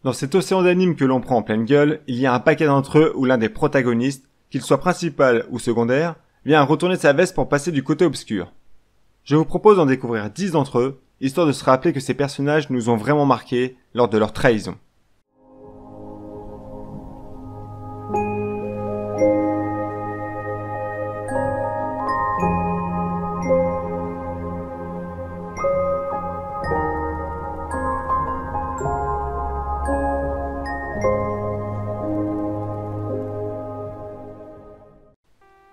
Dans cet océan d'animes que l'on prend en pleine gueule, il y a un paquet d'entre eux où l'un des protagonistes, qu'il soit principal ou secondaire, vient à retourner sa veste pour passer du côté obscur. Je vous propose d'en découvrir 10 d'entre eux, histoire de se rappeler que ces personnages nous ont vraiment marqués lors de leur trahison.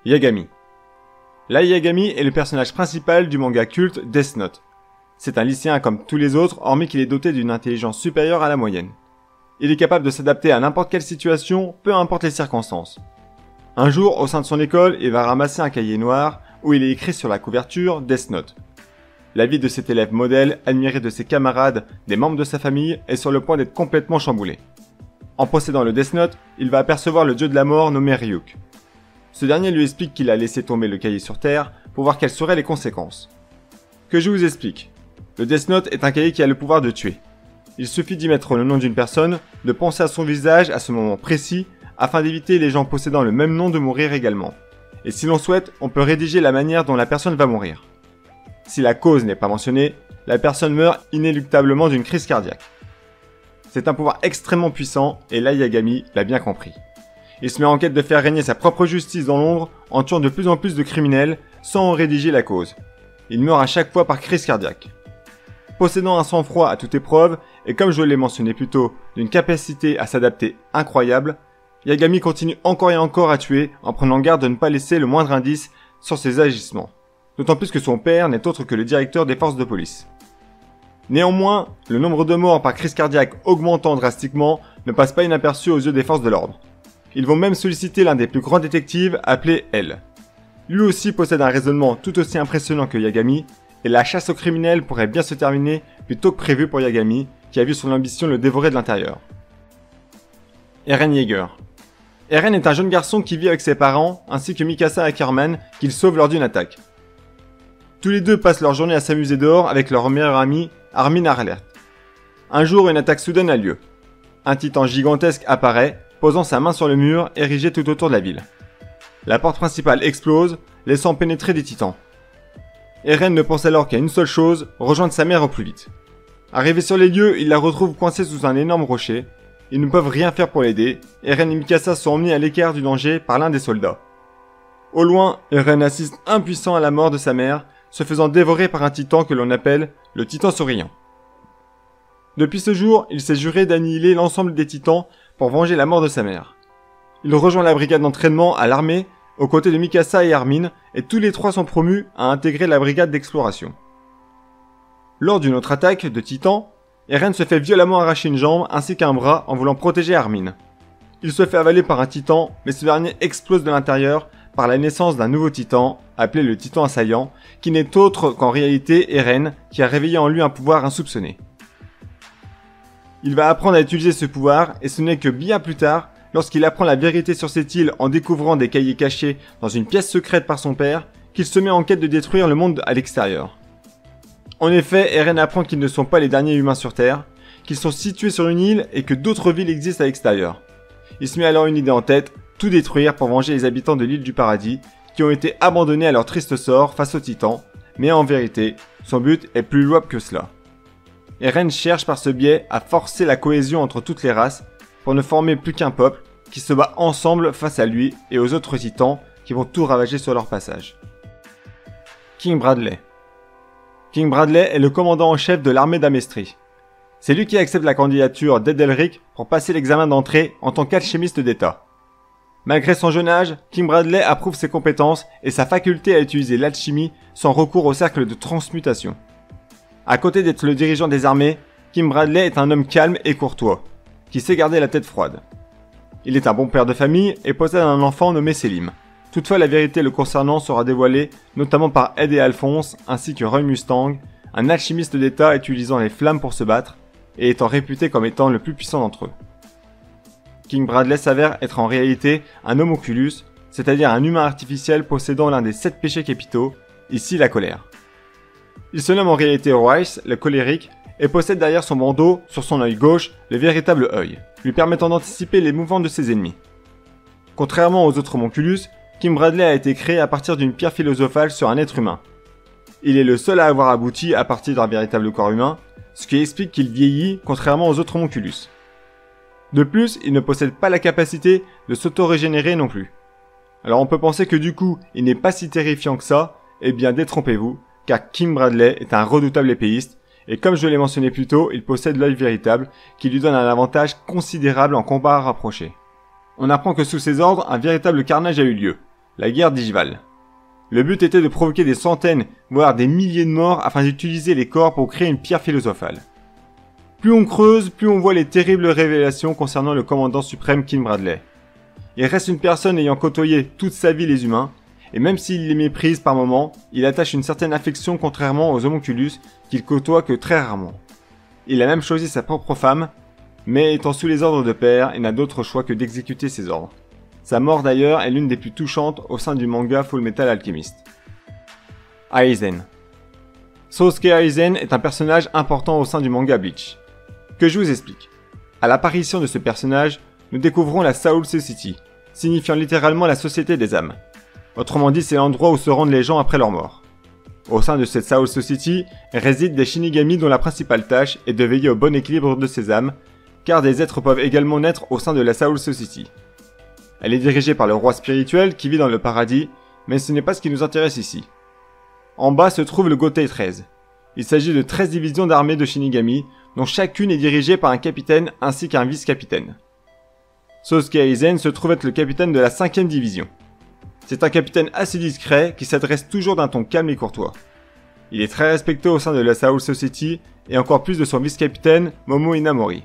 Yagami. Light Yagami est le personnage principal du manga culte Death Note. C'est un lycéen comme tous les autres, hormis qu'il est doté d'une intelligence supérieure à la moyenne. Il est capable de s'adapter à n'importe quelle situation, peu importe les circonstances. Un jour, au sein de son école, il va ramasser un cahier noir où il est écrit sur la couverture Death Note. La vie de cet élève modèle, admiré de ses camarades, des membres de sa famille, est sur le point d'être complètement chamboulée. En possédant le Death Note, il va apercevoir le dieu de la mort nommé Ryuk. Ce dernier lui explique qu'il a laissé tomber le cahier sur terre pour voir quelles seraient les conséquences. Que je vous explique. Le Death Note est un cahier qui a le pouvoir de tuer. Il suffit d'y mettre le nom d'une personne, de penser à son visage à ce moment précis, afin d'éviter les gens possédant le même nom de mourir également. Et si l'on souhaite, on peut rédiger la manière dont la personne va mourir. Si la cause n'est pas mentionnée, la personne meurt inéluctablement d'une crise cardiaque. C'est un pouvoir extrêmement puissant et Light Yagami l'a bien compris. Il se met en quête de faire régner sa propre justice dans l'ombre en tuant de plus en plus de criminels sans en rédiger la cause. Il meurt à chaque fois par crise cardiaque. Possédant un sang-froid à toute épreuve et comme je l'ai mentionné plus tôt, d'une capacité à s'adapter incroyable, Yagami continue encore et encore à tuer en prenant garde de ne pas laisser le moindre indice sur ses agissements. D'autant plus que son père n'est autre que le directeur des forces de police. Néanmoins, le nombre de morts par crise cardiaque augmentant drastiquement ne passe pas inaperçu aux yeux des forces de l'ordre. Ils vont même solliciter l'un des plus grands détectives appelé L. Lui aussi possède un raisonnement tout aussi impressionnant que Yagami, et la chasse aux criminels pourrait bien se terminer plus tôt que prévu pour Yagami, qui a vu son ambition le dévorer de l'intérieur. Eren Yeager. Eren est un jeune garçon qui vit avec ses parents, ainsi que Mikasa Ackerman, qu'il sauve lors d'une attaque. Tous les deux passent leur journée à s'amuser dehors avec leur meilleur ami, Armin Arlert. Un jour, une attaque soudaine a lieu. Un titan gigantesque apparaît, posant sa main sur le mur érigé tout autour de la ville. La porte principale explose, laissant pénétrer des titans. Eren ne pense alors qu'à une seule chose, rejoindre sa mère au plus vite. Arrivé sur les lieux, il la retrouve coincée sous un énorme rocher. Ils ne peuvent rien faire pour l'aider, Eren et Mikasa sont emmenés à l'écart du danger par l'un des soldats. Au loin, Eren assiste impuissant à la mort de sa mère, se faisant dévorer par un titan que l'on appelle le titan souriant. Depuis ce jour, il s'est juré d'annihiler l'ensemble des titans pour venger la mort de sa mère. Il rejoint la brigade d'entraînement à l'armée, aux côtés de Mikasa et Armin, et tous les trois sont promus à intégrer la brigade d'exploration. Lors d'une autre attaque de titans, Eren se fait violemment arracher une jambe ainsi qu'un bras en voulant protéger Armin. Il se fait avaler par un titan, mais ce dernier explose de l'intérieur par la naissance d'un nouveau titan, appelé le titan assaillant, qui n'est autre qu'en réalité Eren, qui a réveillé en lui un pouvoir insoupçonné. Il va apprendre à utiliser ce pouvoir, et ce n'est que bien plus tard, lorsqu'il apprend la vérité sur cette île en découvrant des cahiers cachés dans une pièce secrète par son père, qu'il se met en quête de détruire le monde à l'extérieur. En effet, Eren apprend qu'ils ne sont pas les derniers humains sur Terre, qu'ils sont situés sur une île et que d'autres villes existent à l'extérieur. Il se met alors une idée en tête, tout détruire pour venger les habitants de l'île du paradis, qui ont été abandonnés à leur triste sort face aux titans, mais en vérité, son but est plus louable que cela. Eren cherche par ce biais à forcer la cohésion entre toutes les races, pour ne former plus qu'un peuple, qui se bat ensemble face à lui et aux autres titans qui vont tout ravager sur leur passage. King Bradley. King Bradley est le commandant en chef de l'armée d'Amestrie. C'est lui qui accepte la candidature d'Edelric pour passer l'examen d'entrée en tant qu'alchimiste d'État. Malgré son jeune âge, King Bradley approuve ses compétences et sa faculté à utiliser l'alchimie sans recours au cercle de transmutation. À côté d'être le dirigeant des armées, King Bradley est un homme calme et courtois, qui sait garder la tête froide. Il est un bon père de famille et possède un enfant nommé Selim. Toutefois, la vérité le concernant sera dévoilée notamment par Ed et Alphonse ainsi que Roy Mustang, un alchimiste d'État utilisant les flammes pour se battre et étant réputé comme étant le plus puissant d'entre eux. King Bradley s'avère être en réalité un homoculus, c'est-à-dire un humain artificiel possédant l'un des 7 péchés capitaux, ici la colère. Il se nomme en réalité Royce, le colérique, et possède derrière son bandeau, sur son œil gauche, le véritable œil, lui permettant d'anticiper les mouvements de ses ennemis. Contrairement aux autres homonculus, Kim Bradley a été créé à partir d'une pierre philosophale sur un être humain. Il est le seul à avoir abouti à partir d'un véritable corps humain, ce qui explique qu'il vieillit contrairement aux autres homonculus. De plus, il ne possède pas la capacité de s'auto-régénérer non plus. Alors on peut penser que du coup, il n'est pas si terrifiant que ça, eh bien détrompez-vous, car Kim Bradley est un redoutable épéiste, et comme je l'ai mentionné plus tôt, il possède l'œil véritable, qui lui donne un avantage considérable en combat rapproché. On apprend que sous ses ordres, un véritable carnage a eu lieu, la guerre d'Ishval. Le but était de provoquer des centaines, voire des milliers de morts afin d'utiliser les corps pour créer une pierre philosophale. Plus on creuse, plus on voit les terribles révélations concernant le commandant suprême Kim Bradley. Il reste une personne ayant côtoyé toute sa vie les humains, et même s'il les méprise par moments, il attache une certaine affection contrairement aux homonculus qu'il côtoie que très rarement. Il a même choisi sa propre femme, mais étant sous les ordres de père, il n'a d'autre choix que d'exécuter ses ordres. Sa mort d'ailleurs est l'une des plus touchantes au sein du manga Fullmetal Alchemist. Aizen. Sosuke Aizen est un personnage important au sein du manga Bleach. Que je vous explique. À l'apparition de ce personnage, nous découvrons la Soul Society, signifiant littéralement la société des âmes. Autrement dit, c'est l'endroit où se rendent les gens après leur mort. Au sein de cette Soul Society résident des Shinigami dont la principale tâche est de veiller au bon équilibre de ces âmes, car des êtres peuvent également naître au sein de la Soul Society. Elle est dirigée par le roi spirituel qui vit dans le paradis, mais ce n'est pas ce qui nous intéresse ici. En bas se trouve le Gotei 13. Il s'agit de 13 divisions d'armées de Shinigami, dont chacune est dirigée par un capitaine ainsi qu'un vice-capitaine. Sosuke Aizen se trouve être le capitaine de la 5e division. C'est un capitaine assez discret qui s'adresse toujours d'un ton calme et courtois. Il est très respecté au sein de la Soul Society et encore plus de son vice-capitaine Momo Inamori.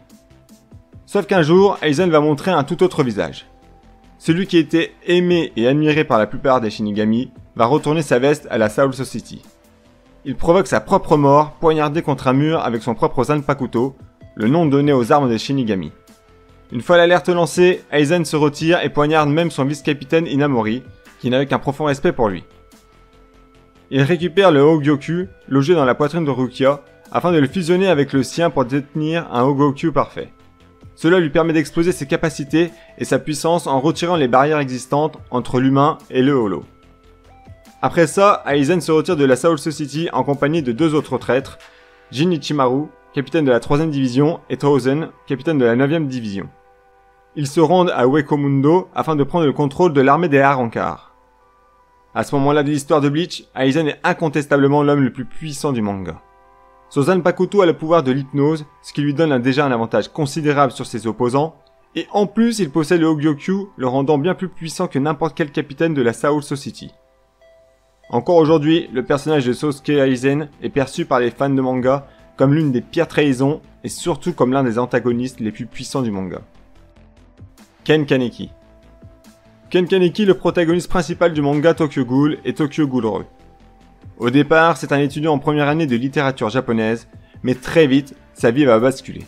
Sauf qu'un jour, Aizen va montrer un tout autre visage. Celui qui était aimé et admiré par la plupart des Shinigami va retourner sa veste à la Soul Society. Il provoque sa propre mort, poignardé contre un mur avec son propre Zanpakuto, le nom donné aux armes des Shinigami. Une fois l'alerte lancée, Aizen se retire et poignarde même son vice-capitaine Inamori, qui n'avait qu'un profond respect pour lui. Il récupère le Hogyoku, logé dans la poitrine de Rukia, afin de le fusionner avec le sien pour détenir un Hogyoku parfait. Cela lui permet d'exploser ses capacités et sa puissance en retirant les barrières existantes entre l'humain et le holo. Après ça, Aizen se retire de la Soul Society en compagnie de deux autres traîtres, Jin Ichimaru, capitaine de la 3e division, et Touzen, capitaine de la 9e division. Ils se rendent à Uekomundo afin de prendre le contrôle de l'armée des Arrancar. À ce moment-là de l'histoire de Bleach, Aizen est incontestablement l'homme le plus puissant du manga. Son Zanpakuto a le pouvoir de l'hypnose, ce qui lui donne déjà un avantage considérable sur ses opposants, et en plus il possède le Hogyoku, le rendant bien plus puissant que n'importe quel capitaine de la Soul Society. Encore aujourd'hui, le personnage de Sosuke Aizen est perçu par les fans de manga comme l'une des pires trahisons et surtout comme l'un des antagonistes les plus puissants du manga. Ken Kaneki. Ken Kaneki, le protagoniste principal du manga Tokyo Ghoul et Tokyo Ghoul-Re. Au départ, c'est un étudiant en première année de littérature japonaise, mais très vite, sa vie va basculer.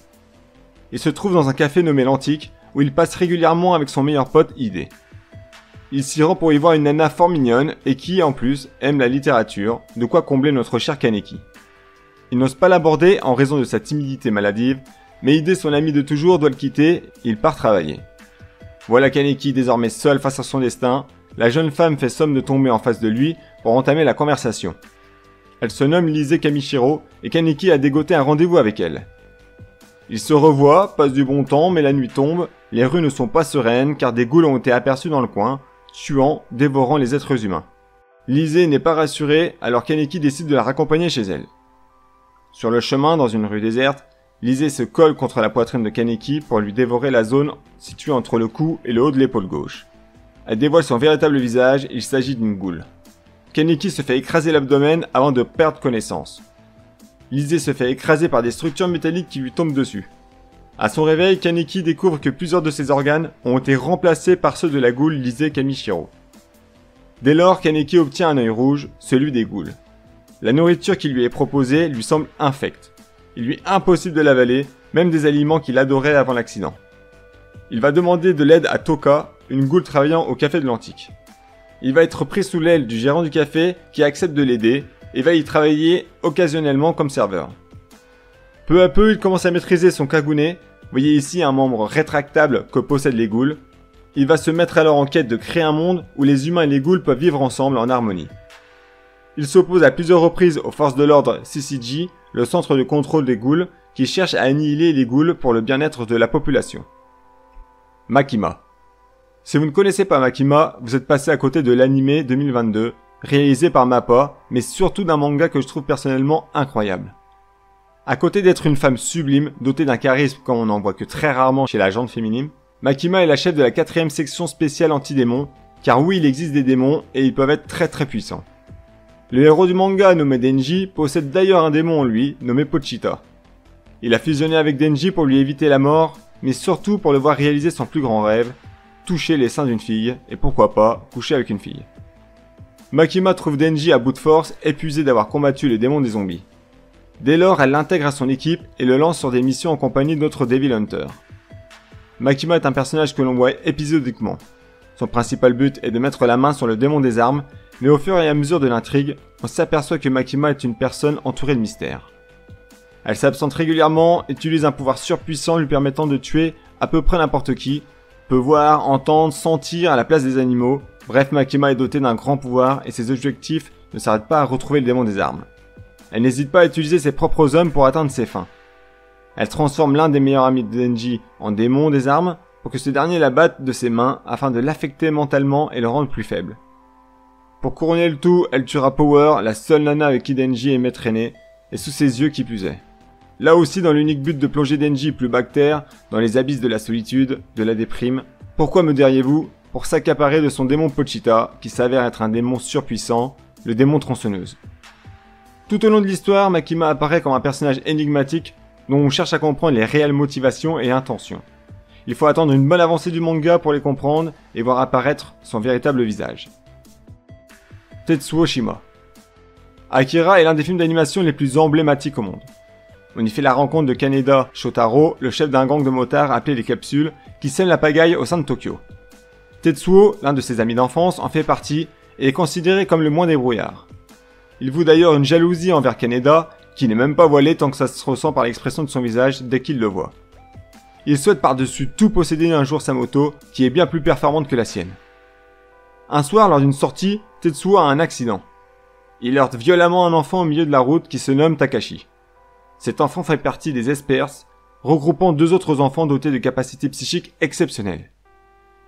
Il se trouve dans un café nommé l'Antique, où il passe régulièrement avec son meilleur pote Ide. Il s'y rend pour y voir une nana fort mignonne et qui, en plus, aime la littérature, de quoi combler notre cher Kaneki. Il n'ose pas l'aborder en raison de sa timidité maladive, mais Ide, son ami de toujours, doit le quitter, et il part travailler. Voilà Kaneki désormais seul face à son destin, la jeune femme fait somme de tomber en face de lui pour entamer la conversation. Elle se nomme Lise Kamishiro et Kaneki a dégoté un rendez-vous avec elle. Ils se revoient, passent du bon temps mais la nuit tombe, les rues ne sont pas sereines car des ghouls ont été aperçus dans le coin, tuant, dévorant les êtres humains. Lise n'est pas rassurée alors Kaneki décide de la raccompagner chez elle. Sur le chemin, dans une rue déserte, Lise se colle contre la poitrine de Kaneki pour lui dévorer la zone située entre le cou et le haut de l'épaule gauche. Elle dévoile son véritable visage, il s'agit d'une goule. Kaneki se fait écraser l'abdomen avant de perdre connaissance. Lise se fait écraser par des structures métalliques qui lui tombent dessus. À son réveil, Kaneki découvre que plusieurs de ses organes ont été remplacés par ceux de la goule Lise Kamishiro. Dès lors, Kaneki obtient un œil rouge, celui des ghouls. La nourriture qui lui est proposée lui semble infecte. Il lui est impossible de l'avaler, même des aliments qu'il adorait avant l'accident. Il va demander de l'aide à Toka, une goule travaillant au café de l'Antique. Il va être pris sous l'aile du gérant du café qui accepte de l'aider et va y travailler occasionnellement comme serveur. Peu à peu, il commence à maîtriser son Kagune. Vous voyez ici un membre rétractable que possèdent les ghouls. Il va se mettre alors en quête de créer un monde où les humains et les ghouls peuvent vivre ensemble en harmonie. Il s'oppose à plusieurs reprises aux forces de l'ordre CCG, le centre de contrôle des ghouls, qui cherche à annihiler les ghouls pour le bien-être de la population. Makima. Si vous ne connaissez pas Makima, vous êtes passé à côté de l'anime 2022, réalisé par Mappa, mais surtout d'un manga que je trouve personnellement incroyable. À côté d'être une femme sublime, dotée d'un charisme comme on n'en voit que très rarement chez la gente féminine, Makima est la chef de la 4ème section spéciale anti-démons, car oui, il existe des démons et ils peuvent être très puissants. Le héros du manga nommé Denji possède d'ailleurs un démon en lui, nommé Pochita. Il a fusionné avec Denji pour lui éviter la mort, mais surtout pour le voir réaliser son plus grand rêve, toucher les seins d'une fille, et pourquoi pas, coucher avec une fille. Makima trouve Denji à bout de force, épuisé d'avoir combattu les démons des zombies. Dès lors, elle l'intègre à son équipe et le lance sur des missions en compagnie d'autres Devil Hunters. Makima est un personnage que l'on voit épisodiquement. Son principal but est de mettre la main sur le démon des armes, mais au fur et à mesure de l'intrigue, on s'aperçoit que Makima est une personne entourée de mystères. Elle s'absente régulièrement, utilise un pouvoir surpuissant lui permettant de tuer à peu près n'importe qui, peut voir, entendre, sentir à la place des animaux. Bref, Makima est dotée d'un grand pouvoir et ses objectifs ne s'arrêtent pas à retrouver le démon des armes. Elle n'hésite pas à utiliser ses propres hommes pour atteindre ses fins. Elle transforme l'un des meilleurs amis de Denji en démon des armes pour que ce dernier la batte de ses mains afin de l'affecter mentalement et le rendre plus faible. Pour couronner le tout, elle tuera Power, la seule nana avec qui Denji aimait traîner, et sous ses yeux qui plus est. Là aussi dans l'unique but de plonger Denji plus bas que terre, dans les abysses de la solitude, de la déprime. Pourquoi me diriez-vous? Pour s'accaparer de son démon Pochita, qui s'avère être un démon surpuissant, le démon tronçonneuse. Tout au long de l'histoire, Makima apparaît comme un personnage énigmatique dont on cherche à comprendre les réelles motivations et intentions. Il faut attendre une bonne avancée du manga pour les comprendre et voir apparaître son véritable visage. Tetsuo Shima. Akira est l'un des films d'animation les plus emblématiques au monde. On y fait la rencontre de Kaneda Shotaro, le chef d'un gang de motards appelé les Capsules, qui sème la pagaille au sein de Tokyo. Tetsuo, l'un de ses amis d'enfance, en fait partie et est considéré comme le moins débrouillard. Il voue d'ailleurs une jalousie envers Kaneda, qui n'est même pas voilé tant que ça se ressent par l'expression de son visage dès qu'il le voit. Il souhaite par-dessus tout posséder un jour sa moto, qui est bien plus performante que la sienne. Un soir, lors d'une sortie, Tetsuo a un accident. Il heurte violemment un enfant au milieu de la route qui se nomme Takashi. Cet enfant fait partie des Espers, regroupant deux autres enfants dotés de capacités psychiques exceptionnelles.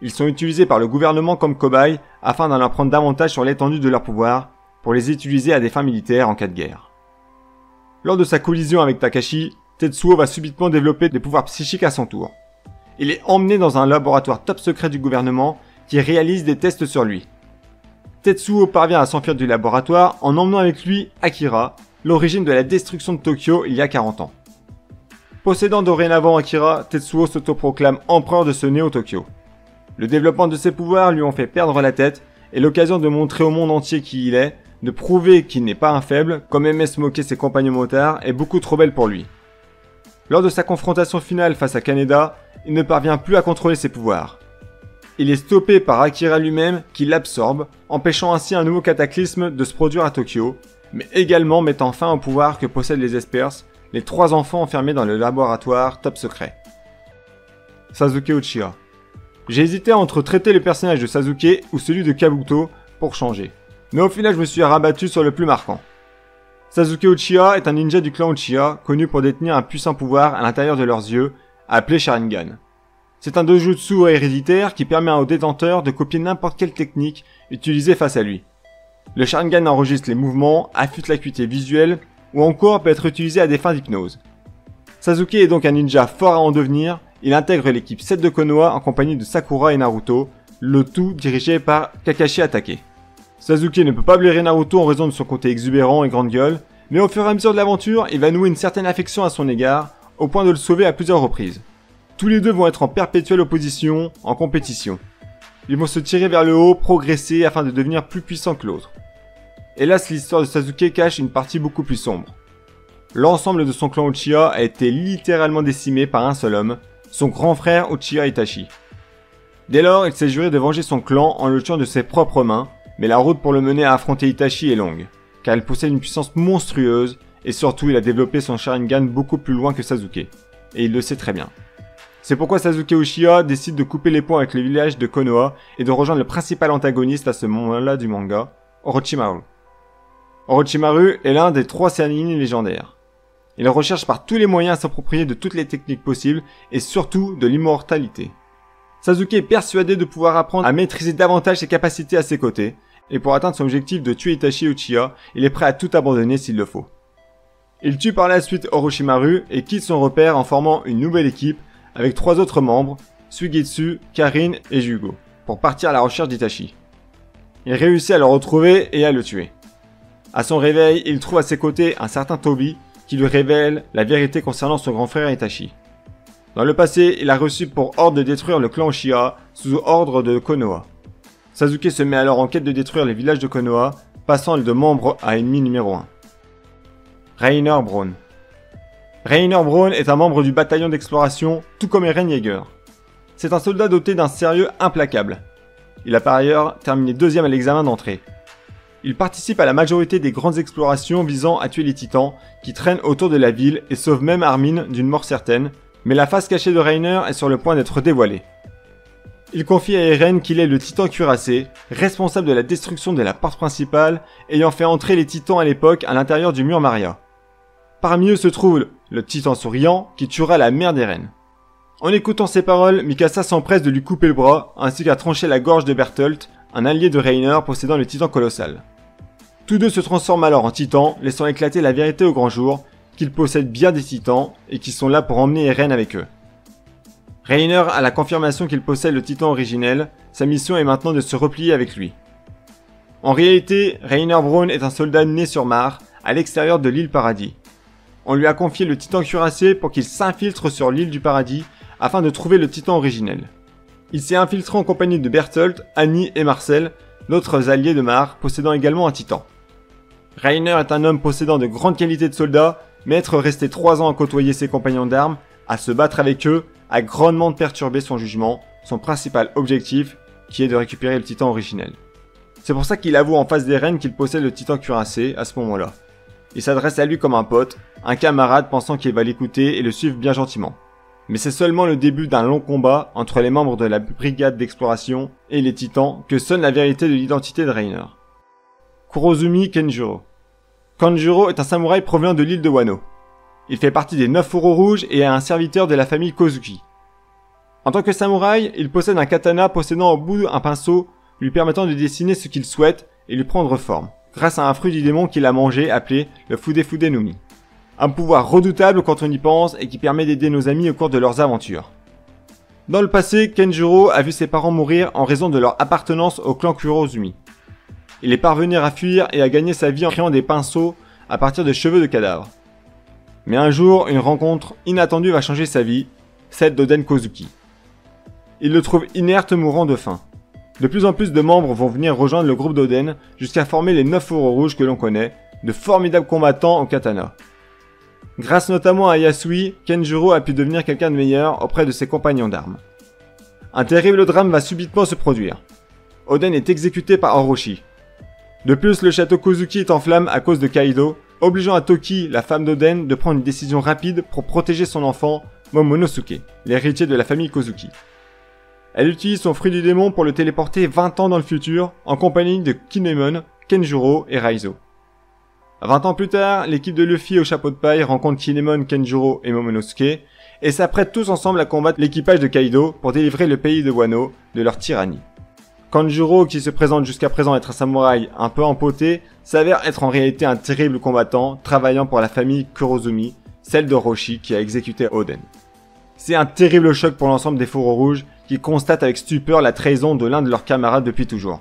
Ils sont utilisés par le gouvernement comme cobayes afin d'en apprendre davantage sur l'étendue de leur pouvoir, pour les utiliser à des fins militaires en cas de guerre. Lors de sa collision avec Takashi, Tetsuo va subitement développer des pouvoirs psychiques à son tour. Il est emmené dans un laboratoire top secret du gouvernement qui réalise des tests sur lui. Tetsuo parvient à s'enfuir du laboratoire en emmenant avec lui Akira, l'origine de la destruction de Tokyo il y a 40 ans. Possédant dorénavant Akira, Tetsuo s'autoproclame empereur de ce Néo-Tokyo. Le développement de ses pouvoirs lui ont fait perdre la tête et l'occasion de montrer au monde entier qui il est, de prouver qu'il n'est pas un faible, comme aimait se moquer ses compagnons motards, est beaucoup trop belle pour lui. Lors de sa confrontation finale face à Kaneda, il ne parvient plus à contrôler ses pouvoirs. Il est stoppé par Akira lui-même qui l'absorbe, empêchant ainsi un nouveau cataclysme de se produire à Tokyo, mais également mettant fin au pouvoir que possèdent les Espers, les trois enfants enfermés dans le laboratoire top secret. Sasuke Uchiha. J'ai hésité entre traiter le personnage de Sasuke ou celui de Kabuto pour changer. Mais au final je me suis rabattu sur le plus marquant. Sasuke Uchiha est un ninja du clan Uchiha, connu pour détenir un puissant pouvoir à l'intérieur de leurs yeux, appelé Sharingan. C'est un dojutsu héréditaire qui permet aux détenteurs de copier n'importe quelle technique utilisée face à lui. Le Sharingan enregistre les mouvements, affûte l'acuité visuelle, ou encore peut être utilisé à des fins d'hypnose. Sasuke est donc un ninja fort à en devenir, il intègre l'équipe 7 de Konoha en compagnie de Sakura et Naruto, le tout dirigé par Kakashi Hatake. Sasuke ne peut pas blairer Naruto en raison de son côté exubérant et grande gueule, mais au fur et à mesure de l'aventure, il va nouer une certaine affection à son égard, au point de le sauver à plusieurs reprises. Tous les deux vont être en perpétuelle opposition, en compétition. Ils vont se tirer vers le haut, progresser afin de devenir plus puissants que l'autre. Hélas, l'histoire de Sasuke cache une partie beaucoup plus sombre. L'ensemble de son clan Uchiha a été littéralement décimé par un seul homme, son grand frère Uchiha Itachi. Dès lors, il s'est juré de venger son clan en le tuant de ses propres mains, mais la route pour le mener à affronter Itachi est longue, car il possède une puissance monstrueuse et surtout il a développé son Sharingan beaucoup plus loin que Sasuke, et il le sait très bien. C'est pourquoi Sasuke Uchiha décide de couper les ponts avec le village de Konoha et de rejoindre le principal antagoniste à ce moment-là du manga, Orochimaru. Orochimaru est l'un des 3 Saiyajin légendaires. Il recherche par tous les moyens à s'approprier de toutes les techniques possibles et surtout de l'immortalité. Sasuke est persuadé de pouvoir apprendre à maîtriser davantage ses capacités à ses côtés, et pour atteindre son objectif de tuer Itachi Uchiha, il est prêt à tout abandonner s'il le faut. Il tue par la suite Orochimaru et quitte son repère en formant une nouvelle équipe avec 3 autres membres, Suigetsu, Karin et Jugo, pour partir à la recherche d'Itachi. Il réussit à le retrouver et à le tuer. À son réveil, il trouve à ses côtés un certain Tobi qui lui révèle la vérité concernant son grand frère Itachi. Dans le passé, il a reçu pour ordre de détruire le clan Uchiha sous ordre de Konoha. Sasuke se met alors en quête de détruire les villages de Konoha, passant de membre à ennemi numéro 1. Reiner Braun. Reiner Braun est un membre du bataillon d'exploration, tout comme Eren Yeager. C'est un soldat doté d'un sérieux implacable. Il a par ailleurs terminé 2e à l'examen d'entrée. Il participe à la majorité des grandes explorations visant à tuer les titans qui traînent autour de la ville et sauve même Armin d'une mort certaine, mais la face cachée de Reiner est sur le point d'être dévoilée. Il confie à Eren qu'il est le titan cuirassé, responsable de la destruction de la porte principale, ayant fait entrer les titans à l'époque à l'intérieur du mur Maria. Parmi eux se trouve le titan souriant qui tuera la mère d'Eren. En écoutant ces paroles, Mikasa s'empresse de lui couper le bras, ainsi qu'à trancher la gorge de Bertolt, un allié de Reiner possédant le titan colossal. Tous deux se transforment alors en titans, laissant éclater la vérité au grand jour, qu'ils possèdent bien des titans et qui sont là pour emmener Eren avec eux. Reiner a la confirmation qu'il possède le titan originel, sa mission est maintenant de se replier avec lui. En réalité, Reiner Braun est un soldat né sur Mars, à l'extérieur de l'île Paradis. On lui a confié le titan cuirassé pour qu'il s'infiltre sur l'île du Paradis afin de trouver le titan originel. Il s'est infiltré en compagnie de Bertolt, Annie et Marcel, d'autres alliés de Mars possédant également un titan. Reiner est un homme possédant de grandes qualités de soldat, mais être resté 3 ans à côtoyer ses compagnons d'armes, à se battre avec eux, a grandement perturbé son jugement, son principal objectif, qui est de récupérer le titan originel. C'est pour ça qu'il avoue en face d'Eren qu'il possède le titan cuirassé à ce moment-là. Il s'adresse à lui comme un pote, un camarade pensant qu'il va l'écouter et le suivre bien gentiment. Mais c'est seulement le début d'un long combat entre les membres de la brigade d'exploration et les titans que sonne la vérité de l'identité de Reiner. Kurozumi Kenjuro. Kenjuro est un samouraï provenant de l'île de Wano. Il fait partie des 9 fourreaux rouges et est un serviteur de la famille Kozuki. En tant que samouraï, il possède un katana possédant au bout un pinceau lui permettant de dessiner ce qu'il souhaite et lui prendre forme, grâce à un fruit du démon qu'il a mangé appelé le Fudefude Numi. Un pouvoir redoutable quand on y pense et qui permet d'aider nos amis au cours de leurs aventures. Dans le passé, Kenjuro a vu ses parents mourir en raison de leur appartenance au clan Kurozumi. Il est parvenu à fuir et à gagner sa vie en créant des pinceaux à partir de cheveux de cadavres. Mais un jour, une rencontre inattendue va changer sa vie, celle d'Oden Kozuki. Il le trouve inerte mourant de faim. De plus en plus de membres vont venir rejoindre le groupe d'Oden jusqu'à former les 9 fourreaux rouges que l'on connaît, de formidables combattants au katana. Grâce notamment à Yasui, Kenjuro a pu devenir quelqu'un de meilleur auprès de ses compagnons d'armes. Un terrible drame va subitement se produire. Oden est exécuté par Orochi. De plus, le château Kozuki est en flammes à cause de Kaido, obligeant à Toki, la femme d'Oden, de prendre une décision rapide pour protéger son enfant, Momonosuke, l'héritier de la famille Kozuki. Elle utilise son fruit du démon pour le téléporter 20 ans dans le futur, en compagnie de Kinemon, Kenjuro et Raizo. 20 ans plus tard, l'équipe de Luffy au chapeau de paille rencontre Kinemon, Kenjuro et Momonosuke, et s'apprêtent tous ensemble à combattre l'équipage de Kaido pour délivrer le pays de Wano de leur tyrannie. Kenjuro, qui se présente jusqu'à présent être un samouraï un peu empoté, s'avère être en réalité un terrible combattant, travaillant pour la famille Kurozumi, celle d'Orochi qui a exécuté Oden. C'est un terrible choc pour l'ensemble des fourreaux rouges, qui constatent avec stupeur la trahison de l'un de leurs camarades depuis toujours.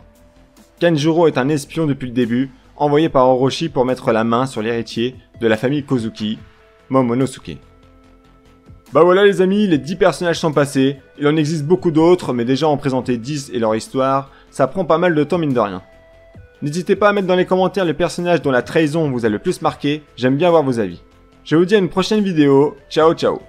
Kenjuro est un espion depuis le début, envoyé par Orochi pour mettre la main sur l'héritier de la famille Kozuki, Momonosuke. Bah voilà les amis, les 10 personnages sont passés, il en existe beaucoup d'autres, mais déjà en présenter 10 et leur histoire, ça prend pas mal de temps mine de rien. N'hésitez pas à mettre dans les commentaires les personnages dont la trahison vous a le plus marqué, j'aime bien voir vos avis. Je vous dis à une prochaine vidéo, ciao ciao.